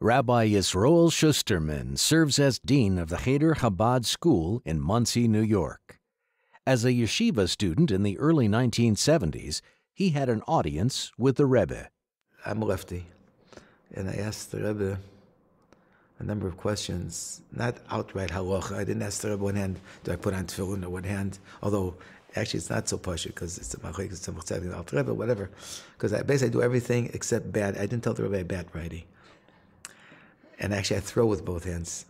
Rabbi Jiszráél Shusterman serves as dean of the Cheder Chabad School in Monsey, New York. As a yeshiva student in the early 1970s, he had an audience with the Rebbe. I'm a lefty, and I asked the Rebbe a number of questions, not outright halacha. I didn't ask the Rebbe one hand, do I put on tefillin, or one hand, although actually it's not so pashut because it's a machlekes, it's a machzevin, al Rebbe, whatever. Because I basically do everything except bad. I didn't tell the Rebbe I'm bad righty. And actually I throw with both hands.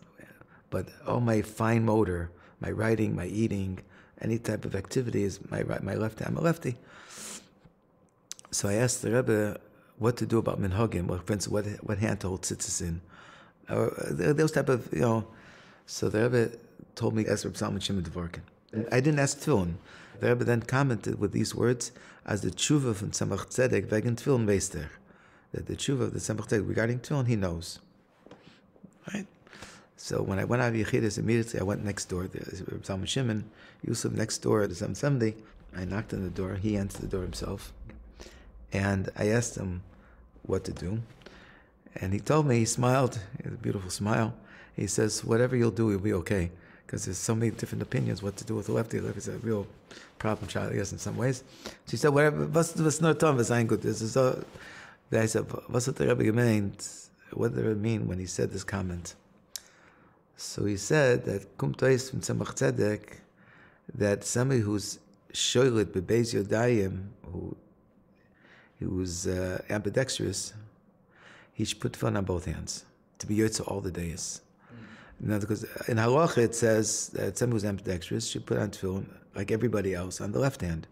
But all my fine motor, my writing, my eating, any type of activity is my left hand. I'm a lefty. So I asked the Rebbe what to do about minhagim, what hand to hold tzitzis in. Those type of, So the Rebbe told me, ask Reb Salman Shimon Dvorkin. I didn't ask tefillin. The Rebbe then commented with these words, as the tshuva from Tzemach Tzedek wegen tefillin weister. That the tshuva of the Tzemach Tzedek regarding tefillin, he knows. Right? So when I went out of Yechidus, immediately I went next door. There's Reb Salman Shimon, Yusuf next door at the 770. I knocked on the door. He answered the door himself. And I asked him what to do. And he told me, he smiled, he had a beautiful smile. He says, whatever you'll do, you'll be okay. Because there's so many different opinions what to do with the lefty. The lefty is a real problem child, I guess, in some ways. So he said, whatever, was not tom, was ein gut. I said, was hat the Rebbe gemeint? What did it mean when he said this comment? So he said that kum tois from Tzemach Tzedek, that somebody who's shoylet bebeis yodayim, who's ambidextrous, he should put tefillin on both hands to be yotze all the days. Now, because in halacha it says that somebody who's ambidextrous should put on tefillin like everybody else on the left hand.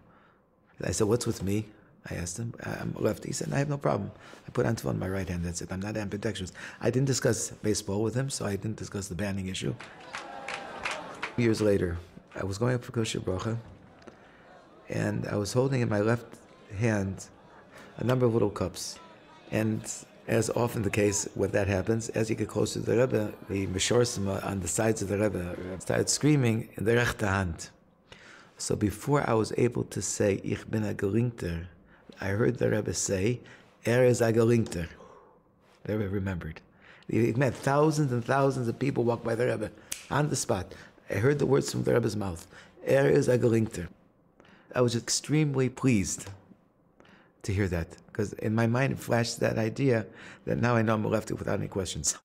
I said, "What's with me?" I asked him. I'm a lefty. He said, "I have no problem. I put on tefillin on my right hand. That's it. I'm not ambidextrous." I didn't discuss baseball with him, so I didn't discuss the banning issue. Years later, I was going up for kosher bracha, and I was holding in my left hand a number of little cups, and as often the case when that happens, as you get closer to the Rebbe, the Meshorsim on the sides of the Rebbe started screaming in the rechte hand. So before I was able to say, Ich bin a gelinkter, I heard the Rebbe say, is a gelinkter. The Rebbe remembered. He met thousands and thousands of people walk by the Rebbe on the spot. I heard the words from the Rebbe's mouth, is a gelinkter. I was extremely pleased to hear that, because in my mind it flashed that idea that now I know I'm a lefty without any questions.